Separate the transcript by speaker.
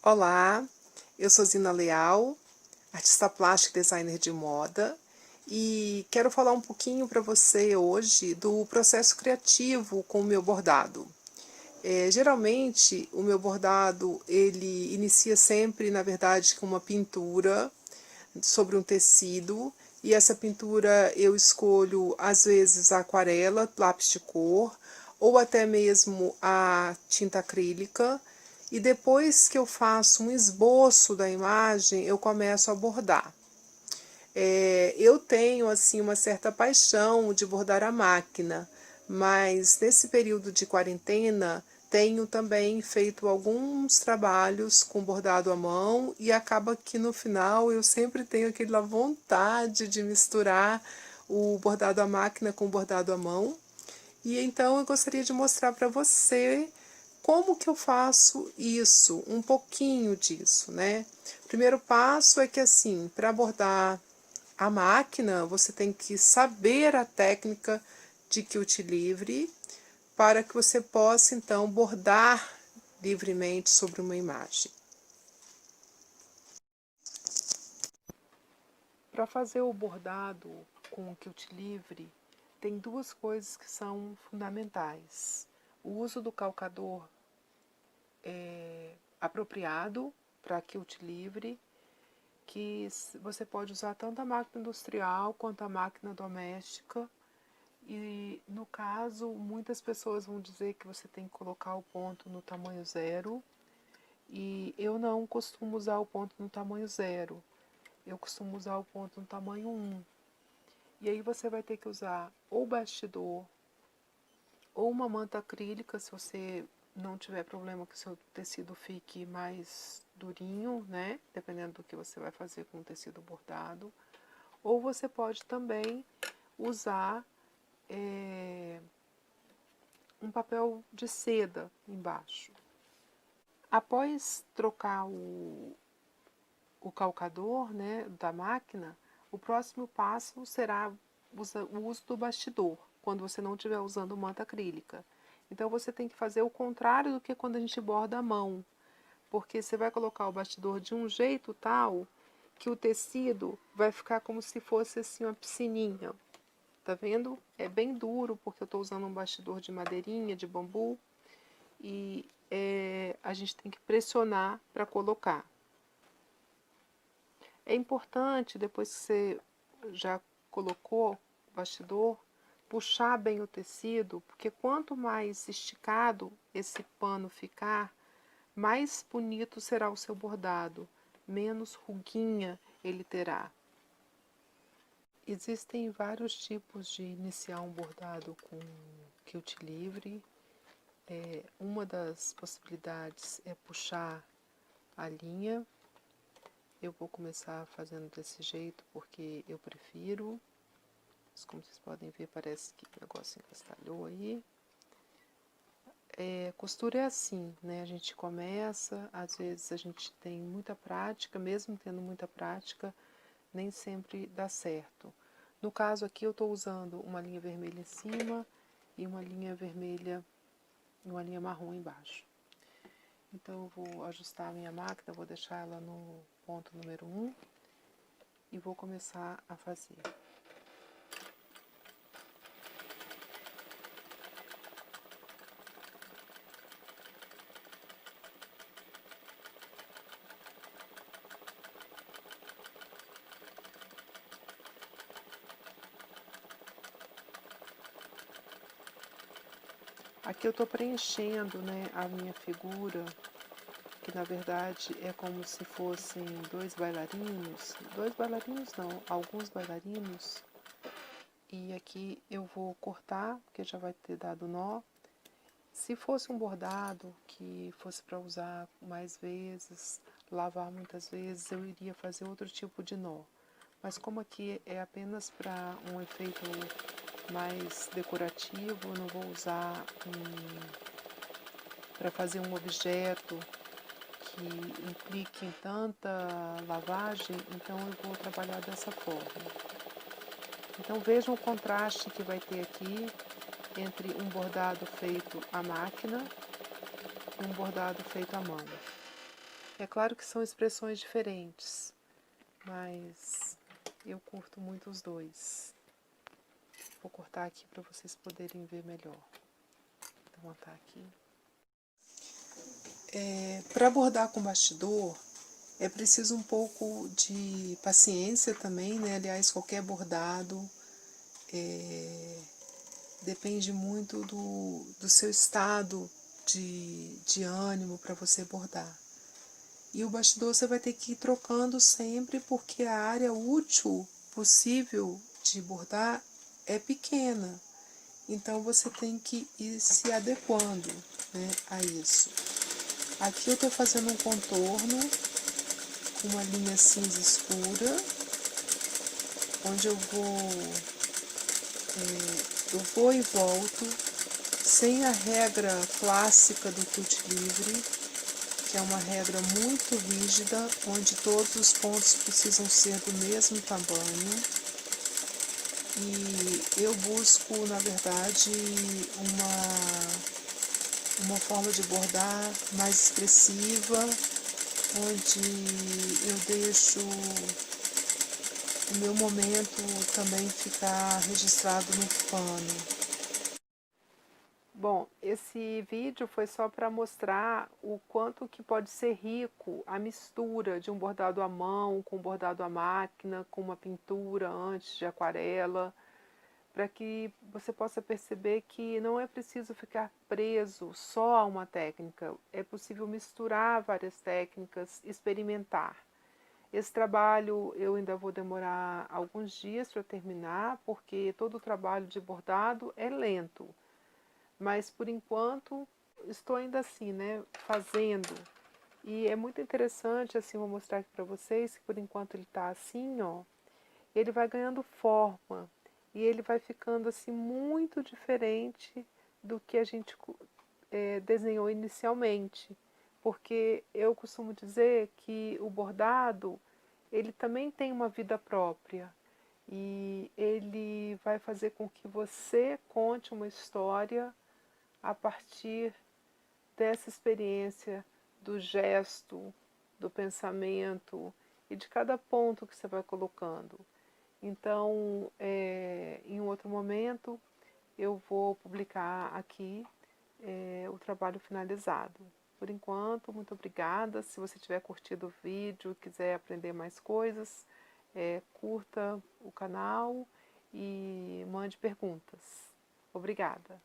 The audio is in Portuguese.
Speaker 1: Olá, eu sou Zina Leal, artista plástica e designer de moda, e quero falar um pouquinho para você hoje do processo criativo com o meu bordado. Geralmente, o meu bordado, ele inicia sempre, na verdade, com uma pintura sobre um tecido, e essa pintura eu escolho, às vezes, a aquarela, lápis de cor, ou até mesmo a tinta acrílica, e depois que eu faço um esboço da imagem, eu começo a bordar. Eu tenho assim uma certa paixão de bordar à máquina, mas nesse período de quarentena tenho também feito alguns trabalhos com bordado à mão e acaba que no final eu sempre tenho aquela vontade de misturar o bordado à máquina com o bordado à mão. E então eu gostaria de mostrar para você como que eu faço isso, um pouquinho disso, né? O primeiro passo é que assim, para bordar a máquina, você tem que saber a técnica de quilt livre para que você possa então bordar livremente sobre uma imagem. Para fazer o bordado com o quilt livre, tem duas coisas que são fundamentais. O uso do calcador apropriado para quilt livre, que você pode usar tanto a máquina industrial quanto a máquina doméstica. E no caso, muitas pessoas vão dizer que você tem que colocar o ponto no tamanho 0, e eu não costumo usar o ponto no tamanho 0, eu costumo usar o ponto no tamanho 1. E aí você vai ter que usar ou bastidor, ou uma manta acrílica, se você não tiver problema que o seu tecido fique mais durinho, né? Dependendo do que você vai fazer com o tecido bordado. Ou você pode também usar um papel de seda embaixo. Após trocar o calcador, né, da máquina, o próximo passo será o uso do bastidor, quando você não estiver usando manta acrílica. Então você tem que fazer o contrário do que quando a gente borda à mão, porque você vai colocar o bastidor de um jeito tal que o tecido vai ficar como se fosse assim uma piscininha. Tá vendo? É bem duro porque eu estou usando um bastidor de madeirinha, de bambu, e a gente tem que pressionar para colocar. É importante, depois que você já colocou o bastidor, puxar bem o tecido, porque quanto mais esticado esse pano ficar, mais bonito será o seu bordado, menos ruguinha ele terá. Existem vários tipos de iniciar um bordado com quilt livre. Uma das possibilidades é puxar a linha. Eu vou começar fazendo desse jeito porque eu prefiro. Mas como vocês podem ver, parece que o negócio encastalhou aí. Costura é assim, né? A gente começa, às vezes a gente tem muita prática, mesmo tendo muita prática, nem sempre dá certo. No caso aqui eu estou usando uma linha vermelha em cima e uma linha vermelha e uma linha marrom embaixo. Então eu vou ajustar a minha máquina, vou deixar ela no ponto número 1 e vou começar a fazer. Aqui eu estou preenchendo, né, a minha figura, que na verdade é como se fossem dois bailarinos não, alguns bailarinos. E aqui eu vou cortar, porque já vai ter dado nó. Se fosse um bordado que fosse para usar mais vezes, lavar muitas vezes, eu iria fazer outro tipo de nó. Mas como aqui é apenas para um efeito mais decorativo, eu não vou usar para fazer um objeto que implique em tanta lavagem, então eu vou trabalhar dessa forma. Então vejam o contraste que vai ter aqui entre um bordado feito à máquina e um bordado feito à mão. É claro que são expressões diferentes, mas eu curto muito os dois. Vou cortar aqui para vocês poderem ver melhor. Vou montar aqui. Para bordar com bastidor, é preciso um pouco de paciência também, né? Aliás, qualquer bordado depende muito do seu estado de ânimo para você bordar. E o bastidor você vai ter que ir trocando sempre, porque a área útil possível de bordar é pequena. Então você tem que ir se adequando, né, a isso. Aqui eu estou fazendo um contorno com uma linha cinza escura, onde eu vou e volto, sem a regra clássica do quilt livre, que é uma regra muito rígida, onde todos os pontos precisam ser do mesmo tamanho. E eu busco, na verdade, uma forma de bordar mais expressiva, onde eu deixo o meu momento também ficar registrado no pano. Bom, esse vídeo foi só para mostrar o quanto que pode ser rico a mistura de um bordado à mão, com um bordado à máquina, com uma pintura antes de aquarela, para que você possa perceber que não é preciso ficar preso só a uma técnica, é possível misturar várias técnicas, experimentar. Esse trabalho eu ainda vou demorar alguns dias para terminar, porque todo o trabalho de bordado é lento. Mas por enquanto estou ainda assim, né, fazendo. E é muito interessante, assim, vou mostrar aqui para vocês, que por enquanto ele está assim, ó, ele vai ganhando forma e ele vai ficando assim muito diferente do que a gente desenhou inicialmente. Porque eu costumo dizer que o bordado, ele também tem uma vida própria. E ele vai fazer com que você conte uma história a partir dessa experiência, do gesto, do pensamento e de cada ponto que você vai colocando. Então, em um outro momento, eu vou publicar aqui o trabalho finalizado. Por enquanto, muito obrigada. Se você tiver curtido o vídeo, quiser aprender mais coisas, curta o canal e mande perguntas. Obrigada.